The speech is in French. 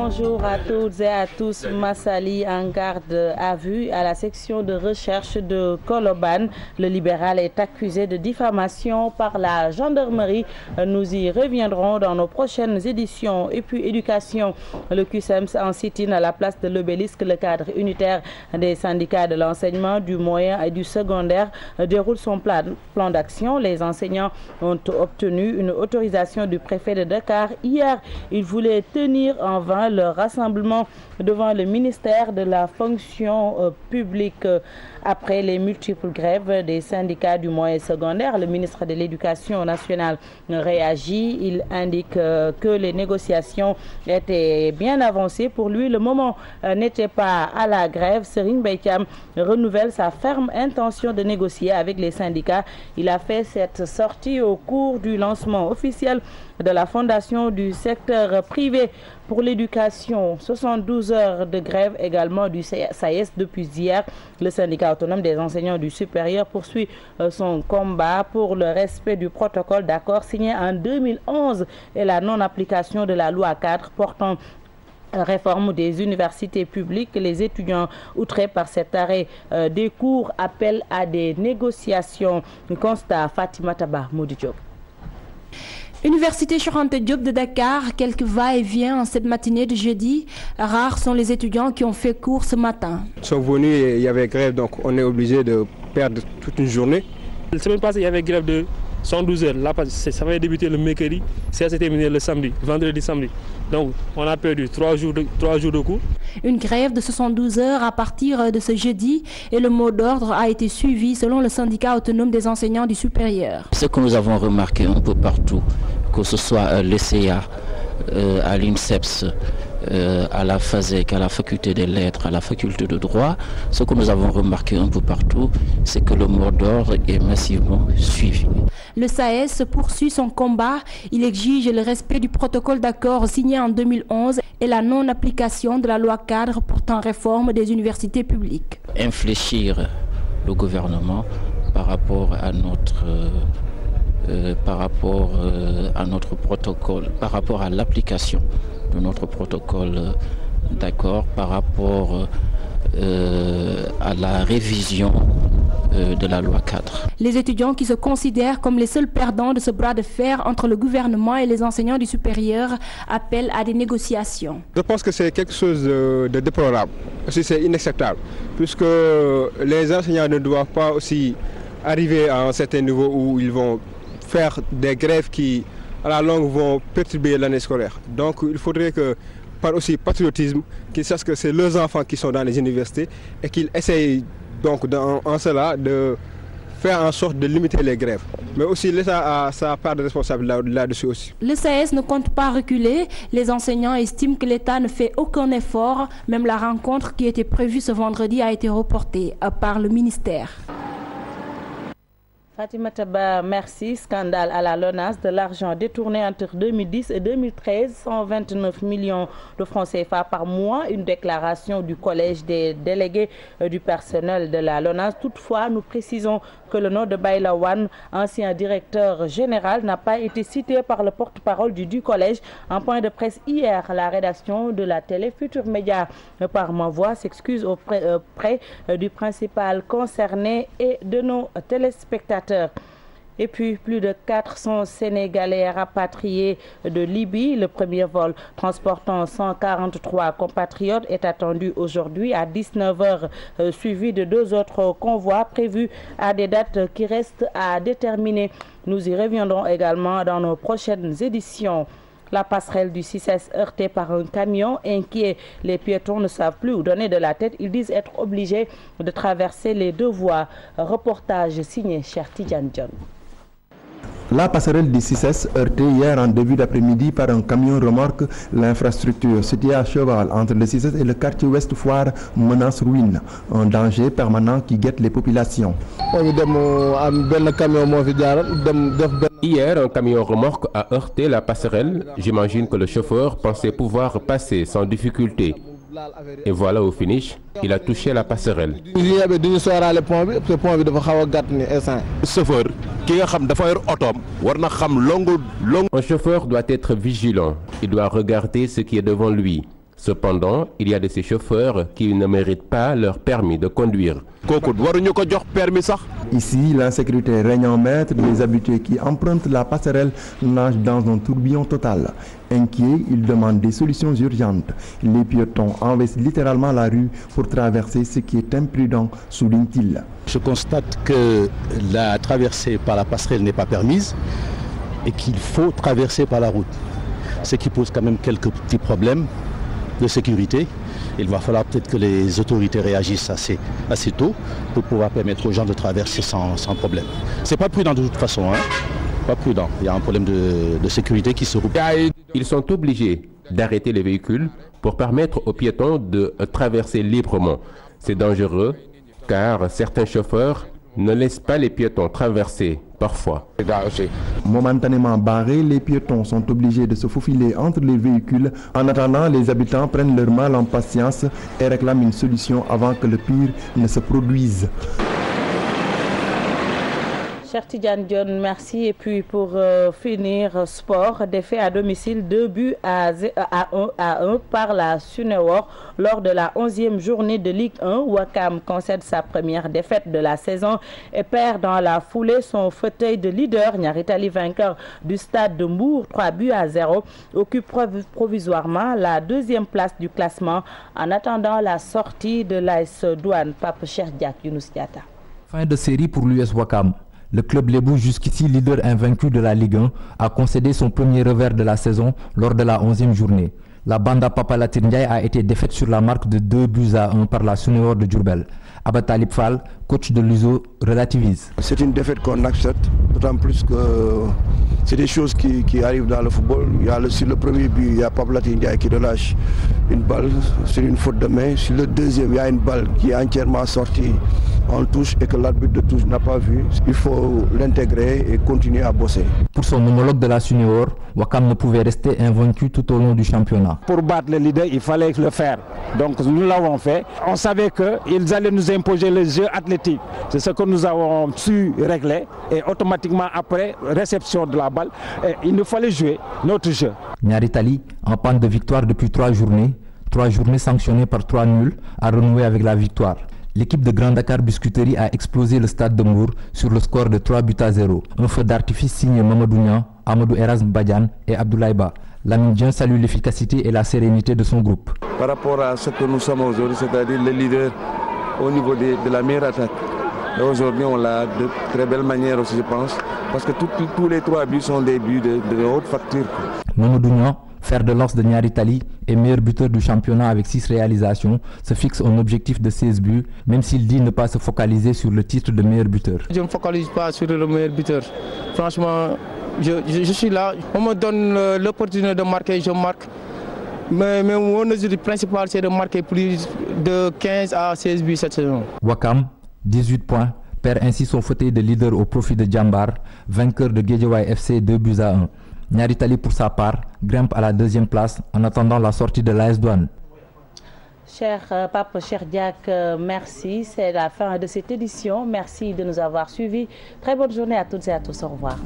Bonjour à toutes et à tous. Massali en garde à vue à la section de recherche de Colobane. Le libéral est accusé de diffamation par la gendarmerie. Nous y reviendrons dans nos prochaines éditions. Et puis éducation, le QSEMS en sit-in à la place de l'Obélisque. Le cadre unitaire des syndicats de l'enseignement, du moyen et du secondaire déroule son plan d'action. Les enseignants ont obtenu une autorisation du préfet de Dakar. Hier, ils voulaient tenir en vain leur rassemblement devant le ministère de la fonction publique. Après les multiples grèves des syndicats du moyen secondaire, le ministre de l'Éducation nationale réagit. Il indique que les négociations étaient bien avancées. Pour lui, le moment n'était pas à la grève. Serigne Mbaye Thiam renouvelle sa ferme intention de négocier avec les syndicats. Il a fait cette sortie au cours du lancement officiel de la fondation du secteur privé pour l'éducation. 72 heures de grève également du SAES depuis hier. Le syndicat autonome des enseignants du supérieur poursuit son combat pour le respect du protocole d'accord signé en 2011 et la non-application de la loi 4 portant réforme des universités publiques. Les étudiants outrés par cet arrêt des cours appellent à des négociations. Constat Fatima Taba Modi Diop. Université Cheikh Anta Diop de Dakar, quelques va-et-vient en cette matinée de jeudi. Rares sont les étudiants qui ont fait cours ce matin. Ils sont venus et il y avait grève, donc on est obligé de perdre toute une journée. La semaine passée, il y avait grève de 112 heures. Là, ça va débuter le mercredi, ça s'est terminé le samedi, vendredi, samedi. Donc, on a perdu 3 jours de cours. Une grève de 72 heures à partir de ce jeudi et le mot d'ordre a été suivi selon le syndicat autonome des enseignants du supérieur. Ce que nous avons remarqué un peu partout, que ce soit à l'ECA, à l'INSEPS, à la FASEC, à la faculté des lettres, à la faculté de droit, ce que nous avons remarqué un peu partout, c'est que le mot d'ordre est massivement suivi. Le SAES poursuit son combat. Il exige le respect du protocole d'accord signé en 2011 et la non-application de la loi cadre portant réforme des universités publiques. Infléchir le gouvernement par rapport à notre protocole, par rapport à l'application de notre protocole d'accord, par rapport à la révision de la loi 4. Les étudiants qui se considèrent comme les seuls perdants de ce bras de fer entre le gouvernement et les enseignants du supérieur appellent à des négociations. Je pense que c'est quelque chose de déplorable. C'est inacceptable, puisque les enseignants ne doivent pas aussi arriver à un certain niveau où ils vont faire des grèves qui, à la longue, vont perturber l'année scolaire. Donc il faudrait que, par aussi patriotisme, qu'ils sachent que c'est leurs enfants qui sont dans les universités et qu'ils essayent donc en cela de faire en sorte de limiter les grèves. Mais aussi l'État a sa part de responsabilité là-dessus aussi. Le SAES ne compte pas reculer. Les enseignants estiment que l'État ne fait aucun effort. Même la rencontre qui était prévue ce vendredi a été reportée par le ministère. Fatima Taba, merci. Scandale à la LONASE, de l'argent détourné entre 2010 et 2013, 129 millions de francs CFA par mois. Une déclaration du collège des délégués du personnel de la LONASE. Toutefois, nous précisons que le nom de Baylawan, ancien directeur général, n'a pas été cité par le porte-parole du collège. En point de presse hier, la rédaction de la télé Futur Média par ma voix s'excuse auprès du principal concerné et de nos téléspectateurs. Et puis, plus de 400 Sénégalais rapatriés de Libye. Le premier vol transportant 143 compatriotes est attendu aujourd'hui à 19h, suivi de 2 autres convois prévus à des dates qui restent à déterminer. Nous y reviendrons également dans nos prochaines éditions. La passerelle du 6S heurtée par un camion inquiet. Les piétons ne savent plus où donner de la tête. Ils disent être obligés de traverser les 2 voies. Reportage signé Cheikh Tidiane Dione. La passerelle du 6S heurtée hier en début d'après-midi par un camion remorque. L'infrastructure située à cheval entre le 6S et le quartier Ouest Foire menace ruine. Un danger permanent qui guette les populations. Hier, un camion remorque a heurté la passerelle. J'imagine que le chauffeur pensait pouvoir passer sans difficulté. Et voilà, au finish, il a touché la passerelle. Un chauffeur doit être vigilant. Il doit regarder ce qui est devant lui. Cependant, il y a de ces chauffeurs qui ne méritent pas leur permis de conduire. Ici, l'insécurité règne en maître. Les habitués qui empruntent la passerelle nagent dans un tourbillon total. Inquiets, ils demandent des solutions urgentes. Les piétons envahissent littéralement la rue pour traverser, ce qui est imprudent, souligne-t-il. Je constate que la traversée par la passerelle n'est pas permise et qu'il faut traverser par la route. Ce qui pose quand même quelques petits problèmes de sécurité. Il va falloir peut-être que les autorités réagissent assez tôt pour pouvoir permettre aux gens de traverser sans problème. C'est pas prudent de toute façon, hein. Pas prudent. Il y a un problème de sécurité qui se roule. Ils sont obligés d'arrêter les véhicules pour permettre aux piétons de traverser librement. C'est dangereux car certains chauffeurs ne laissent pas les piétons traverser parfois. Momentanément barrés, les piétons sont obligés de se faufiler entre les véhicules. En attendant, les habitants prennent leur mal en patience et réclament une solution avant que le pire ne se produise. Cher Tidiane Dione, merci. Et puis pour finir, sport, défait à domicile, 2 buts à 1 par la Sunéor lors de la 11e journée de Ligue 1. Ouakam concède sa première défaite de la saison et perd dans la foulée son fauteuil de leader. Niary Tally, vainqueur du stade de Mbour, 3 buts à 0, occupe provisoirement la 2e place du classement en attendant la sortie de l'AS Douane. Pape Cheikh Diak, Younous Diatta. Fin de série pour l'US Ouakam. Le club lébou, jusqu'ici leader invaincu de la Ligue 1, a concédé son premier revers de la saison lors de la 11e journée. La Banda Papa Latir Ndiaye a été défaite sur la marque de 2 buts à 1 par la Sunéor de Diourbel. Abba Talib Fall, coach de l'USO, relativise. C'est une défaite qu'on accepte, d'autant plus que c'est des choses qui arrivent dans le football. Sur le premier but, il y a Papa Latir Ndiaye qui relâche une balle sur une faute de main. Sur le deuxième, il y a une balle qui est entièrement sortie en touche et que l'arbitre de touche n'a pas vu. Il faut l'intégrer et continuer à bosser. Pour son homologue de la Sunéor, Ouakam ne pouvait rester invaincu tout au long du championnat. Pour battre les leaders, il fallait le faire. Donc nous l'avons fait. On savait qu'ils allaient nous imposer le jeu athlétique. C'est ce que nous avons su régler. Et automatiquement après, réception de la balle, il nous fallait jouer notre jeu. Niary Tally, en panne de victoire depuis 3 journées sanctionnées par 3 nuls, a renoué avec la victoire. L'équipe de Grand Dakar Biscuiterie a explosé le stade de Mbour sur le score de 3 buts à 0. Un feu d'artifice signé Mamadou Niang, Amadou Erasme Badiane et Abdoulaye Ba. Lamine Dieng salue l'efficacité et la sérénité de son groupe. Par rapport à ce que nous sommes aujourd'hui, c'est-à-dire les leaders au niveau de la meilleure attaque. Et aujourd'hui, on l'a de très belle manière aussi, je pense, parce que tous les 3 buts sont des buts de haute facture. Mamadou Niang, fer de lance de Niary Tally et meilleur buteur du championnat avec 6 réalisations, se fixe un objectif de 16 buts, même s'il dit ne pas se focaliser sur le titre de meilleur buteur. Je ne me focalise pas sur le meilleur buteur. Franchement, je suis là, on me donne l'opportunité de marquer, je marque. Mais mon objectif principal, c'est de marquer plus de 15 à 16 buts cette saison. Ouakam, 18 points, perd ainsi son fauteuil de leader au profit de Djambar, vainqueur de Guédiawaye FC 2 buts à 1. Niary Tally, pour sa part, grimpe à la 2e place en attendant la sortie de l'AS Douane. Cher Pape Cheikh Diak, merci. C'est la fin de cette édition. Merci de nous avoir suivis. Très bonne journée à toutes et à tous. Au revoir.